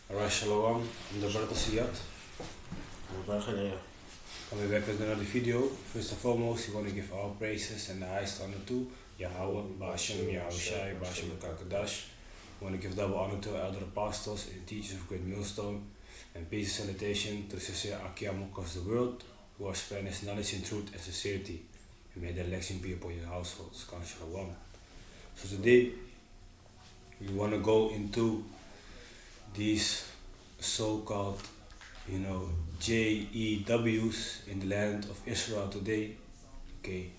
Alright, Shalom, I'm the brother Siyat. Coming Coming back with another video. First and foremost, we want to give all praises and the highest honor to Yahweh, Ba'ashem, Yahushai, Ba'ashem, Kakadash. We want to give double honor to our elder apostles and teachers of Great Millstone, and peace and salutation to the sincere Akiam across the world who are spreading his knowledge in truth and sincerity, and may the election be upon your households. Shalom. So today, we want to go into these so-called, JEWs in the land of Israel today, okay,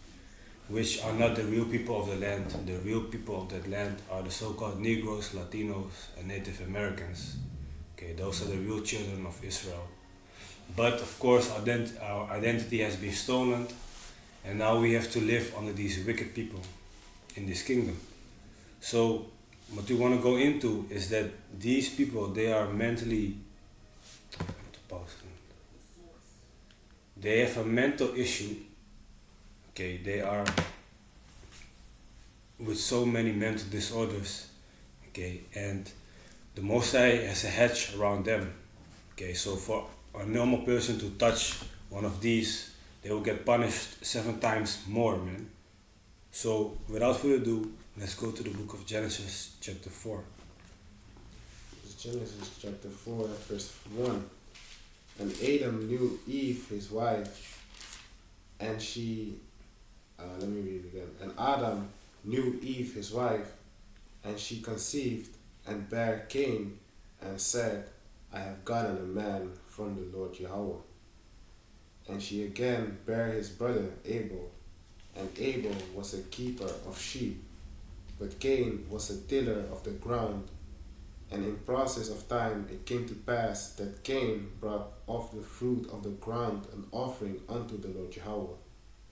which are not the real people of the land. The real people of that land are the so-called Negroes, Latinos, and Native Americans. Okay, those are the real children of Israel. But of course, our identity has been stolen, and now we have to live under these wicked people in this kingdom. So what we want to go into is that these people, they are mentally, they have a mental issue. Okay, they are with so many mental disorders. Okay, and the Most High has a hedge around them. Okay, so for a normal person to touch one of these, they will get punished 7 times more, man. So without further ado, let's go to the book of Genesis, chapter 4. Genesis chapter 4, verse 1. And Adam knew Eve, his wife, and she, let me read it again. And Adam knew Eve, his wife, and she conceived and bare Cain, and said, I have gotten a man from the Lord Yahweh. And she again bare his brother Abel, and Abel was a keeper of sheep, but Cain was a tiller of the ground. And in process of time it came to pass that Cain brought of the fruit of the ground an offering unto the Lord Yahweh.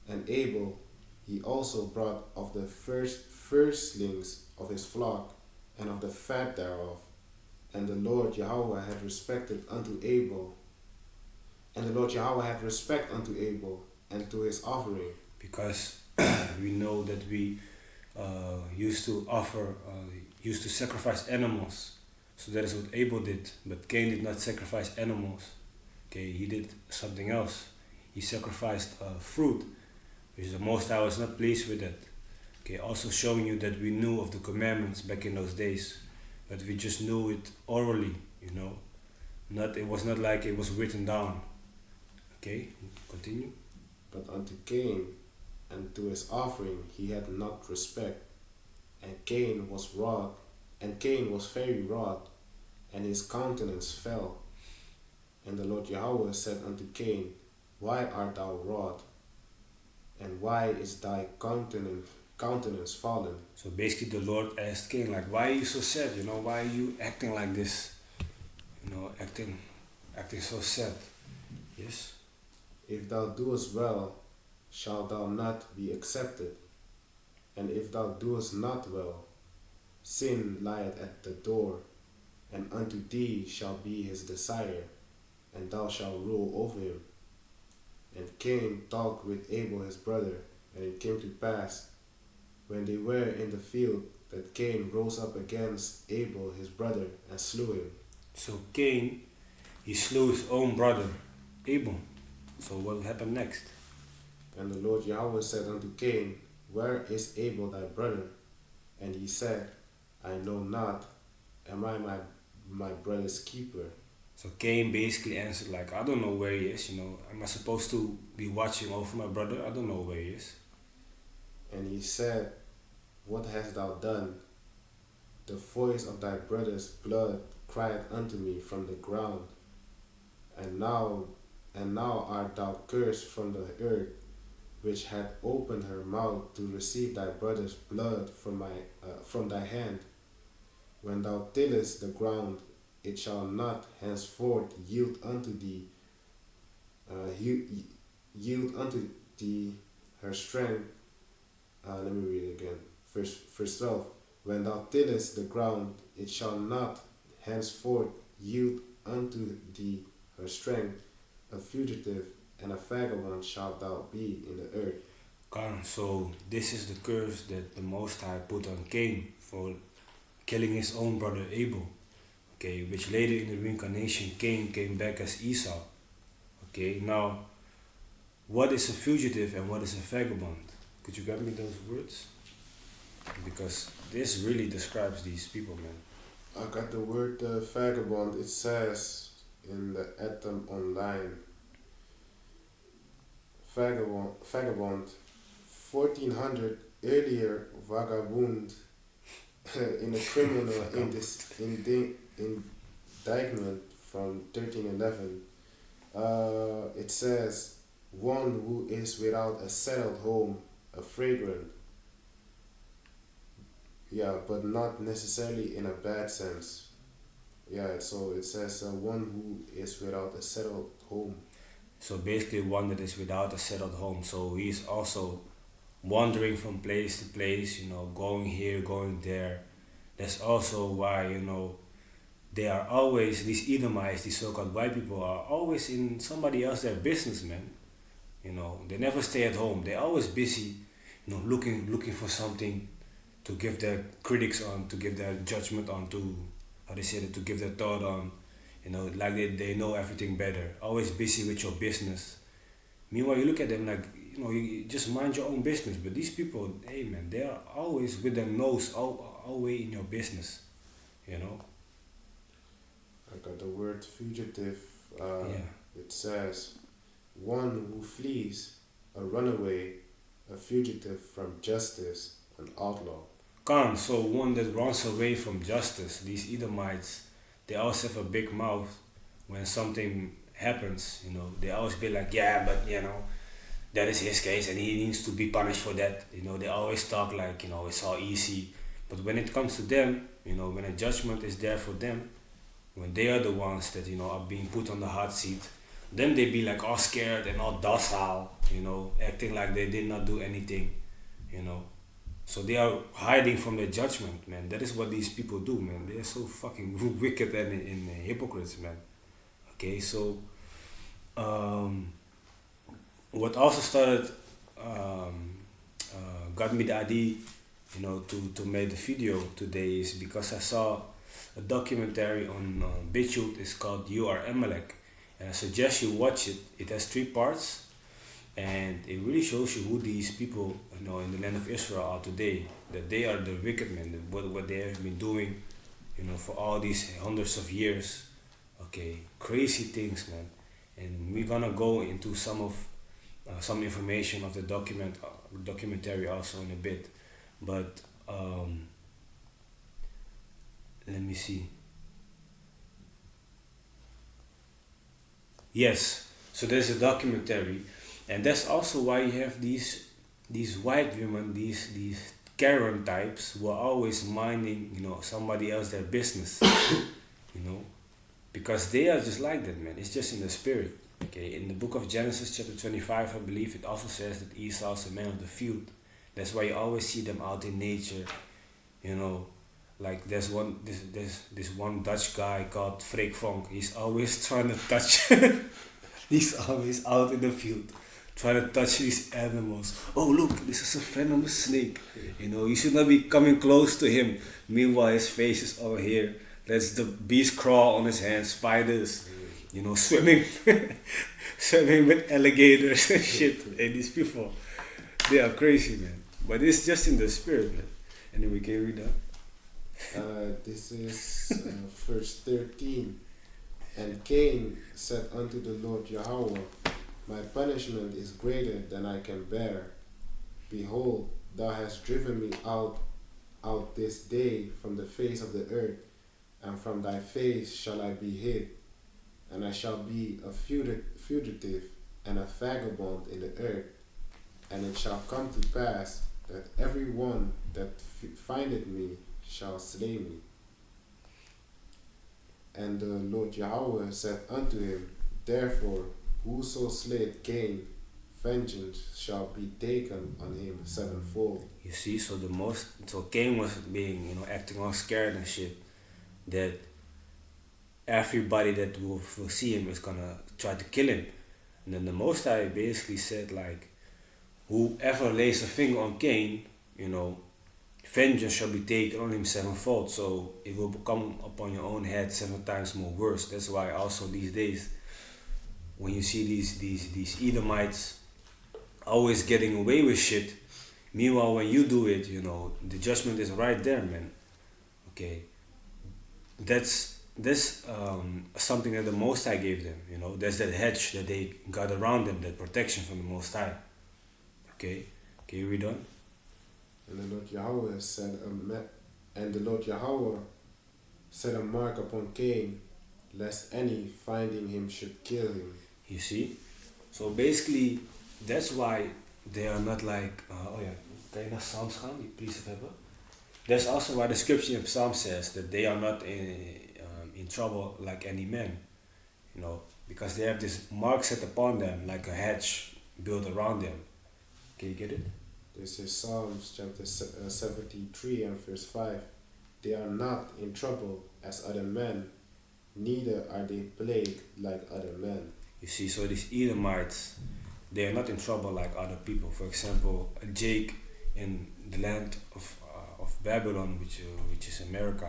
And Abel he also brought of the firstlings of his flock, and of the fat thereof. And the Lord Yahweh had respected unto Abel. And the Lord Yahweh had respect unto Abel and to his offering. Because we know that we used to sacrifice animals. So that is what Abel did. But Cain did not sacrifice animals. Okay, he did something else. He sacrificed fruit, which the Most High was not pleased with that. Okay, also showing you that we knew of the commandments back in those days, but we just knew it orally, it was not like it was written down. Okay, continue. But unto Cain and to his offering he had not respect, and Cain was wroth, and Cain was very wroth, and his countenance fell. And the Lord Yahweh said unto Cain, Why art thou wroth? And why is thy countenance fallen? So basically the Lord asked Cain, like, why are you so sad? Why are you acting like this? Acting so sad. Yes? If thou doest well, shalt thou not be accepted? And if thou doest not well, sin lieth at the door, and unto thee shall be his desire, and thou shalt rule over him. And Cain talked with Abel his brother, and it came to pass, when they were in the field, that Cain rose up against Abel his brother, and slew him. So Cain, he slew his own brother, Abel. So what happened next? And the Lord Yahweh said unto Cain, Where is Abel thy brother? And he said, I know not. Am I my brother's keeper? So Cain basically answered like, I don't know where he is, Am I supposed to be watching over my brother? I don't know where he is. And he said, What hast thou done? The voice of thy brother's blood cried unto me from the ground. And now art thou cursed from the earth, which hath opened her mouth to receive thy brother's blood from thy hand. When thou tillest the ground, it shall not henceforth yield unto thee her strength. Let me read it again. Verse 12. When thou tillest the ground, it shall not henceforth yield unto thee her strength. A fugitive and a vagabond shalt thou be in the earth. So this is the curse that the Most High put on Cain for killing his own brother Abel. okay, which later in the reincarnation Cain came back as Esau. Okay, now what is a fugitive and what is a vagabond? Could you grab me those words? Because this really describes these people, man. I got the word vagabond. It says in the Atom Online, vagabond, 1400 earlier vagabond in a criminal indictment from 1311. It says one who is without a settled home, a fragrant. Yeah, but not necessarily in a bad sense. Yeah, so it says one who is without a settled home. So basically, one that is without a settled home. So he's also wandering from place to place, going here, going there. That's also why, they are always, these Edomites, these so called white people, are always in somebody else's business, man. They never stay at home. They're always busy, looking for something to give their critics on, to give their judgment on, to, how they say it, to give their thought on. Like they know everything better. Always busy with your business. Meanwhile, you look at them like, you just mind your own business. But these people, hey man, they are always with their nose all way in your business. I got the word fugitive. Yeah. It says, one who flees, a runaway, a fugitive from justice, an outlaw. Khan, so one that runs away from justice. These Edomites, they always have a big mouth when something happens. They always be like, yeah, but that is his case and he needs to be punished for that. They always talk like, it's all easy. But when it comes to them, when a judgment is there for them, when they are the ones that, are being put on the hot seat, then they be like all scared and all docile, acting like they did not do anything, So they are hiding from their judgment, man. That is what these people do, man. They are so fucking wicked and hypocrites, man. Okay, so what also started got me the idea, to make the video today is because I saw a documentary on bitchute. It's called You Are ALEK, and I suggest you watch it. It has 3 parts, and it really shows you who these people, in the land of Israel are today. That they are the wicked men. What they have been doing, for all these hundreds of years. Okay, crazy things, man. And we're gonna go into some information of the documentary also in a bit, but let me see. Yes, so there's a documentary, and that's also why you have these white women, these Karen types who are always minding, somebody else their business, you know, because they are just like that, man. It's just in the spirit. Okay, in the book of Genesis, chapter 25, I believe it also says that Esau is a man of the field. That's why you always see them out in nature, Like there's this one Dutch guy called Freek Vonk. He's always trying to touch. He's always out in the field, trying to touch these animals. Oh look, this is a venomous snake. You should not be coming close to him. Meanwhile, his face is over here. Let's the beast crawl on his hands. Spiders, swimming, swimming with alligators and shit. And these people, they are crazy, man. But it's just in the spirit, man. Anyway, can you read that? This is verse 13. And Cain said unto the Lord Yahweh, my punishment is greater than I can bear. Behold, thou hast driven me out this day from the face of the earth, and from thy face shall I be hid, and I shall be a fugitive and a vagabond in the earth. And it shall come to pass that every one that findeth me shall slay me. And the Lord Yahweh said unto him, therefore, whoso slayeth Cain, vengeance shall be taken on him sevenfold. You see, so Cain was being, acting all scared and shit, that everybody that will see him is gonna try to kill him. And then the Most High basically said, like, whoever lays a finger on Cain, vengeance shall be taken on him sevenfold. So it will come upon your own head 7 times more worse. That's why also these days, when you see these Edomites always getting away with shit, meanwhile when you do it, the judgment is right there, man. Okay, that's something that the Most High gave them. There's that hedge that they got around them, that protection from the Most High. Okay, can you read on? And the Lord Yahweh said, and the Lord Yahweh set a mark upon Cain, lest any finding him should kill him. You see, so basically that's why they are not like. Oh ja, kan je naar Psalms gaan, die precept hebben? That's also why the scripture in Psalm says that they are not in trouble like any man, because they have this mark set upon them like a hedge built around them. Can you get it? This is Psalms chapter 73 and verse 5. They are not in trouble as other men, neither are they plagued like other men. You see, so these Edomites, they are not in trouble like other people. For example, Jake in the land of Babylon, which is America,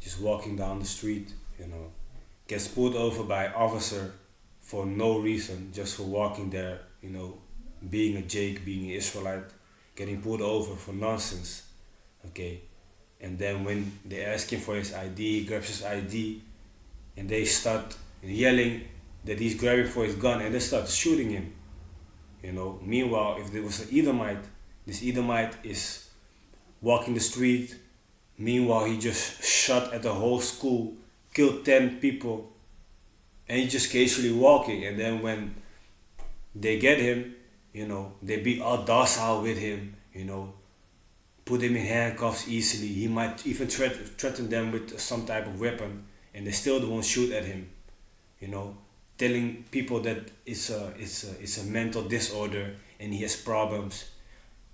just walking down the street, gets pulled over by an officer for no reason, just for walking there, being a Jake, being an Israelite, getting pulled over for nonsense, okay? And then when they ask him for his ID, he grabs his ID, and they start yelling that he's grabbing for his gun, and they start shooting him, Meanwhile, if there was an Edomite, this Edomite is walking the street. Meanwhile, he just shot at the whole school, killed 10 people, and he just casually walking. And then when they get him, they be all docile with him, put him in handcuffs easily. He might even threaten them with some type of weapon, and they still won't shoot at him, telling people that it's a mental disorder and he has problems.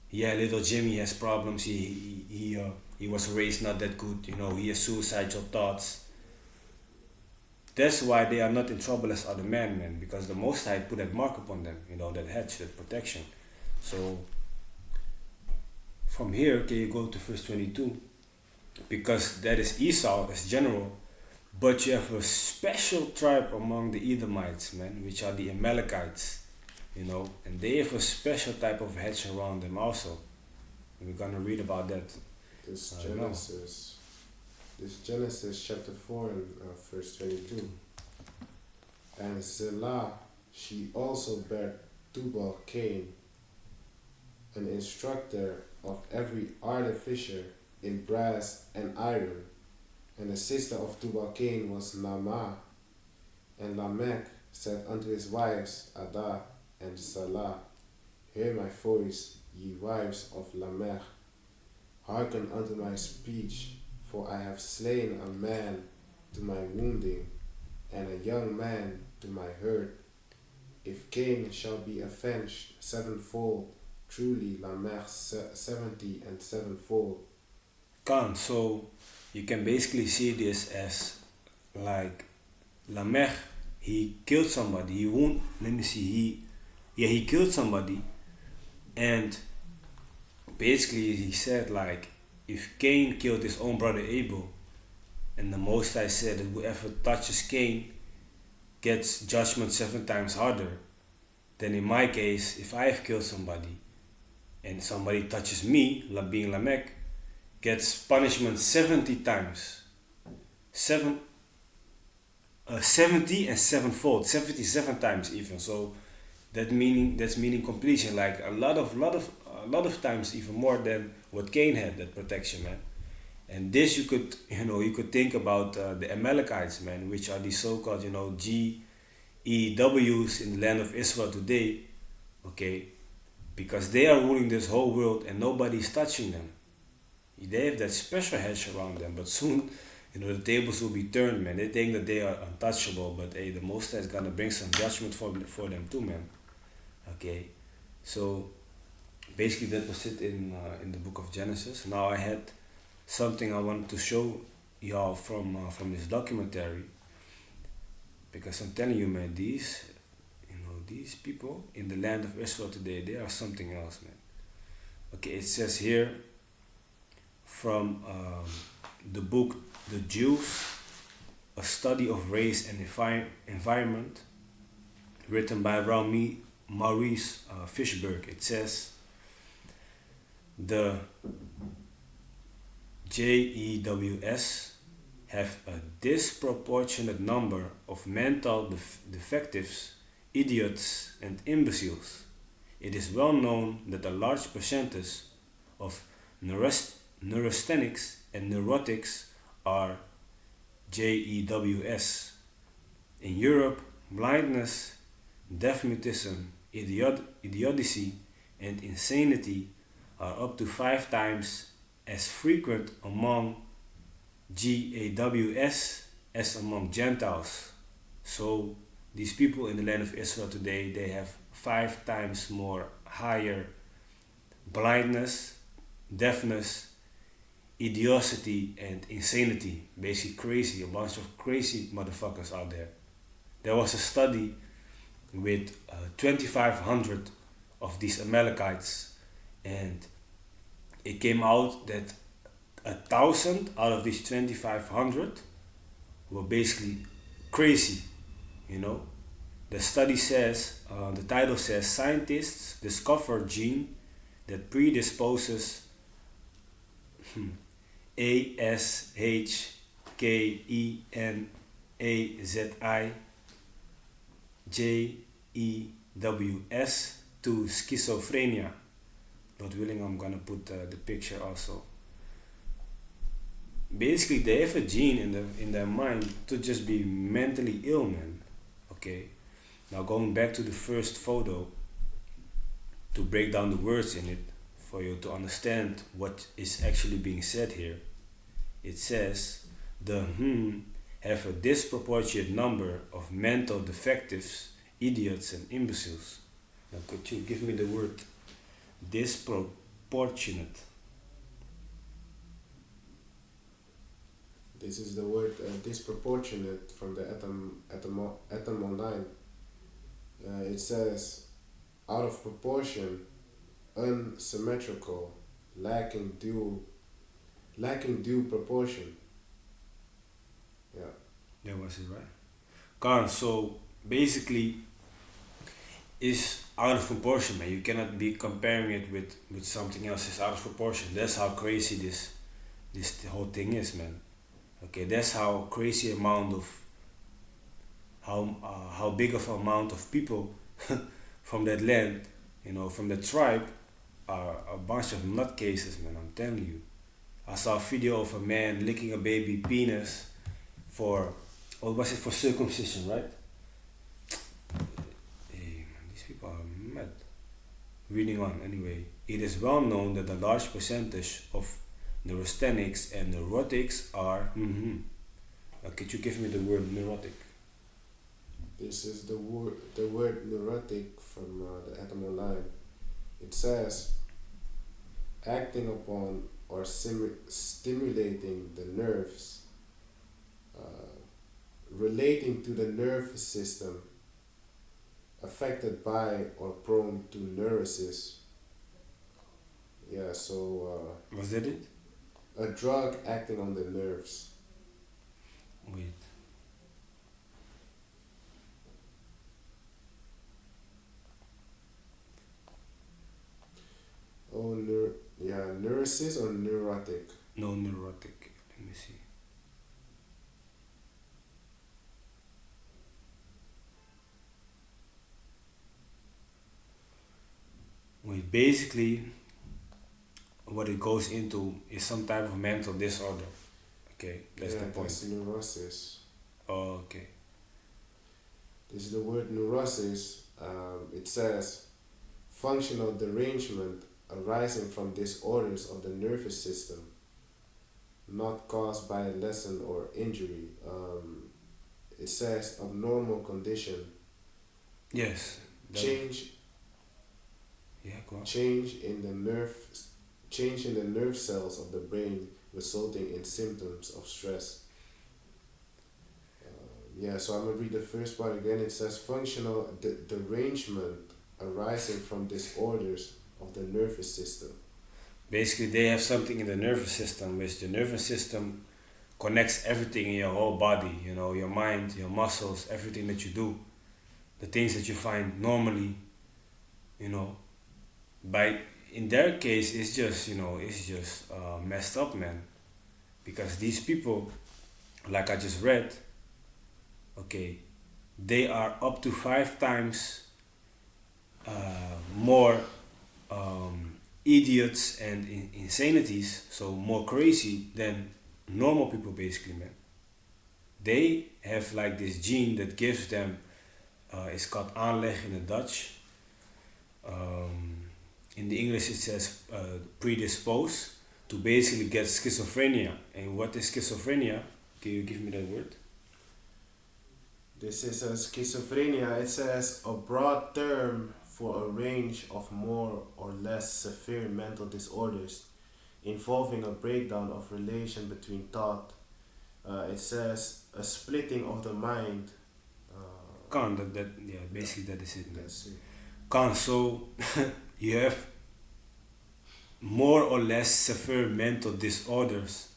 Yeah, little Jimmy has problems. He was raised not that good. He has suicidal thoughts. That's why they are not in trouble as other men, man. Because the Most High put that mark upon them. That hedge, that protection. So from here, can you go to verse 22? Because that is Esau as general, but you have a special tribe among the Edomites, man, which are the Amalekites. And they have a special type of hedge around them also. And we're gonna read about that. This Genesis chapter 4 and verse 22. And Zillah, she also bare Tubal Cain, an instructor of every artificer in brass and iron. And the sister of Tubal Cain was Naamah. And Lamech said unto his wives, Adah and Salah, hear my voice, ye wives of Lamech. Hearken unto my speech, for I have slain a man to my wounding, and a young man to my hurt. If Cain shall be avenged sevenfold, truly Lamech 70 and sevenfold. So you can basically see this as like Lamech, he killed somebody. He killed somebody, and basically he said like, if Cain killed his own brother Abel, and the Most High said that whoever touches Cain gets judgment 7 times harder, then in my case, if I have killed somebody and somebody touches me, being Lamech, gets punishment 70 times. 70 and sevenfold, 77 times even. So that's meaning completion, like a lot of times, even more than what Cain had, that protection, man. And this you could think about the Amalekites, man, which are these so-called GEWs in the land of Israel today, okay, because they are ruling this whole world and nobody's touching them. They have that special hedge around them, but soon the tables will be turned, man. They think that they are untouchable, but hey, the Most High is gonna bring some judgment for them too, man. Okay, so basically that was it in the book of Genesis. Now I had something I wanted to show y'all from this documentary, because I'm telling you, man, these people in the land of Israel today, they are something else, man. Okay, it says here, from the book The Jews, A Study of Race and Environment, written by Maurice Fishberg. It says, the JEWS have a disproportionate number of mental defectives, idiots, and imbeciles. It is well known that a large percentage of neurasthenics and neurotics are JEWS. In Europe, blindness, deaf mutism, idiocy, and insanity are up to 5 times as frequent among GAWS as among Gentiles. So these people in the land of Israel today, they have 5 times more higher blindness, deafness, idiocy, and insanity. Basically crazy, a bunch of crazy motherfuckers out there. There was a study with 2,500 of these Amalekites, and it came out that 1,000 out of these 2,500 were basically crazy, you know. The study says, the title says, scientists discover gene that predisposes ASHKENAZIJEWS to schizophrenia. Lord willing, I'm gonna put the picture also. Basically, they have a gene in their mind to just be mentally ill, man. Okay. Now going back to the first photo, to break down the words in it for you to understand what is actually being said here. It says the have a disproportionate number of mental defectives, idiots, and imbeciles. Now could you give me the word disproportionate? This is the word disproportionate from the etymon 9. It says out of proportion, unsymmetrical, lacking due proportion. Yeah. That was it, right? Karen, so basically is out of proportion, man. You cannot be comparing it with something else. It's out of proportion. That's how crazy this whole thing is, man. Okay, that's how crazy amount of how big of amount of people from that land, you know, from the tribe, are a bunch of nutcases, man. I'm telling you. I saw a video of a man licking a baby penis for, what was it, for circumcision, right? Hey, man, these people are mad. Reading on anyway. It is well known that a large percentage of neurasthenics and neurotics are. Could you give me the word neurotic? This is the word neurotic from the etymon 9. It says acting upon or stimulating the nerves, relating to the nervous system, affected by or prone to neurosis. Yeah, so Was that it? a drug acting on the nerves. Wait. Oh, neurosis or neurotic? No, neurotic. Let me see. Wait, basically, what it goes into is some type of mental disorder. Okay, that's the point. That's neurosis. Oh, okay. This is the word neurosis. It says functional derangement arising from disorders of the nervous system, not caused by a lesson or injury. It says abnormal condition. Yes. Change. Yeah, go on. Change in the nerve cells of the brain, resulting in symptoms of stress. So I'm gonna read the first part again. It says functional derangement arising from disorders of the nervous system. basically they have something in the nervous system, which the nervous system connects everything in your whole body, you know, your mind, your muscles, everything that you do, the things that you find normally, you know, by in their case it's just, you know, it's just messed up, man, because these people, like I just read, okay, they are up to 5 times more idiots and insanities, so more crazy than normal people, basically, man. They have like this gene that gives them, it's called ALEK in the Dutch. In the English, it says predisposed to basically get schizophrenia. And what is schizophrenia? Can you give me that word? This is a schizophrenia. It says a broad term for a range of more or less severe mental disorders involving a breakdown of relation between thought. It says a splitting of the mind. Can that yeah, basically that is it, man. That's it. Can, so you have more or less severe mental disorders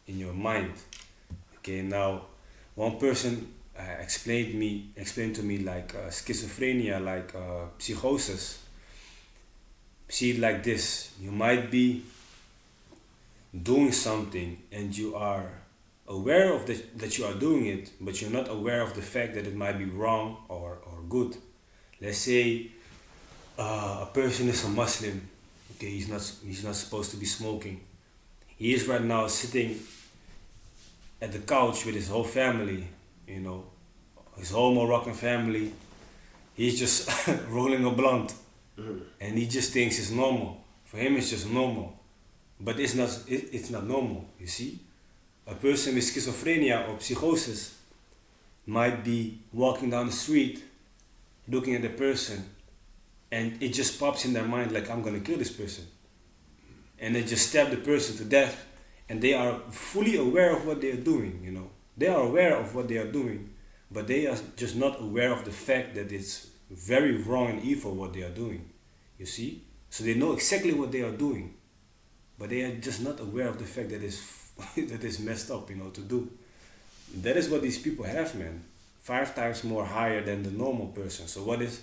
in your mind. Okay, now one person explained to me like schizophrenia, like psychosis. See it like this: you might be doing something and you are aware of that you are doing it, but you're not aware of the fact that it might be wrong or good. Let's say a person is a Muslim. Okay, he's not supposed to be smoking. He is right now sitting at the couch with his whole family, you know, his whole Moroccan family. He's just rolling a blunt, and he just thinks it's normal. For him, it's just normal, but it's not normal. You see, a person with schizophrenia or psychosis might be walking down the street, looking at the person, and it just pops in their mind like, I'm gonna kill this person, and they just stab the person to death, and they are fully aware of what they are doing. You know, they are aware of what they are doing, but they are just not aware of the fact that it's very wrong and evil what they are doing. You see, so they know exactly what they are doing, but they are just not aware of the fact that it's that is messed up, you know, to do. That is what these people have, man. 5 times more higher than the normal person. So what is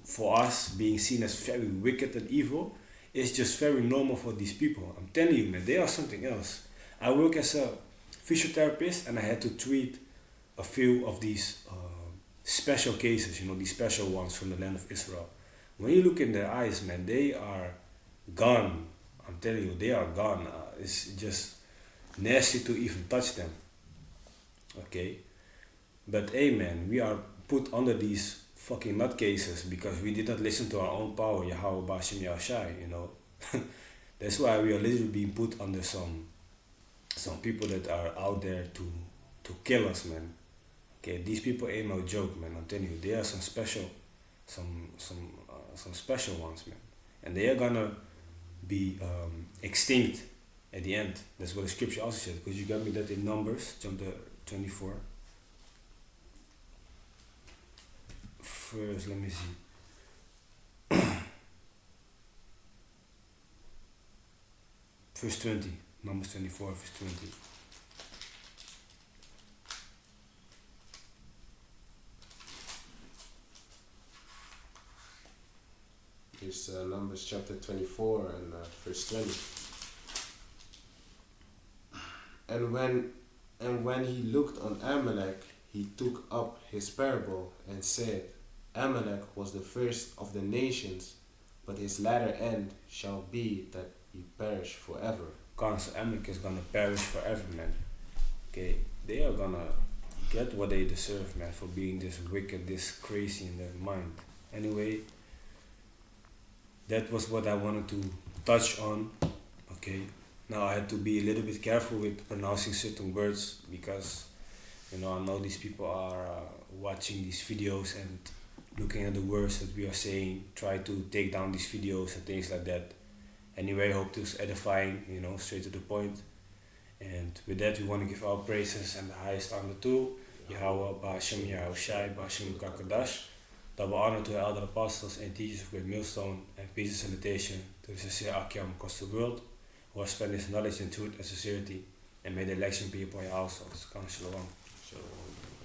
for us being seen as very wicked and evil is just very normal for these people. I'm telling you, man, they are something else. I work as a physiotherapist, and I had to treat a few of these special cases, you know, these special ones from the land of Israel. When you look in their eyes, man, they are gone. I'm telling you, they are gone. It's just nasty to even touch them. Okay? But hey, man, we are put under these fucking nutcases because we did not listen to our own power, Yahweh Bashim Yahushai, you know. That's why we are literally being put under some people that are out there to kill us, man. Okay, these people ain't no joke, man. I'm telling you, they are some special special ones, man, and they are gonna be extinct at the end. That's what the scripture also said. Because you got me that in Numbers, jump to 24. First, let me see. Verse 20. Numbers 24, verse 20. It's Numbers chapter 24 and verse 20. And when he looked on Amalek, he took up his parable and said, Amalek was the first of the nations, but his latter end shall be that he perish forever. So Amalek is gonna perish forever, man. Okay, they are gonna get what they deserve, man, for being this wicked, this crazy in their mind. Anyway, that was what I wanted to touch on. Okay, now I had to be a little bit careful with pronouncing certain words because, you know, I know these people are watching these videos and looking at the words that we are saying, try to take down these videos and things like that. Anyway, I hope this is edifying, you know, straight to the point. And with that, we want to give our praises and the highest honor to Yahweh, Ba'ashem Yahushai, Ba'ashem Kakadash. Double honor to the elder apostles and teachers of Great Millstone, and peace and salutation to to his sincere Akim across the world, who has spent his knowledge and truth and sincerity, and may the election be upon your households. Come, Shalom. Shalom.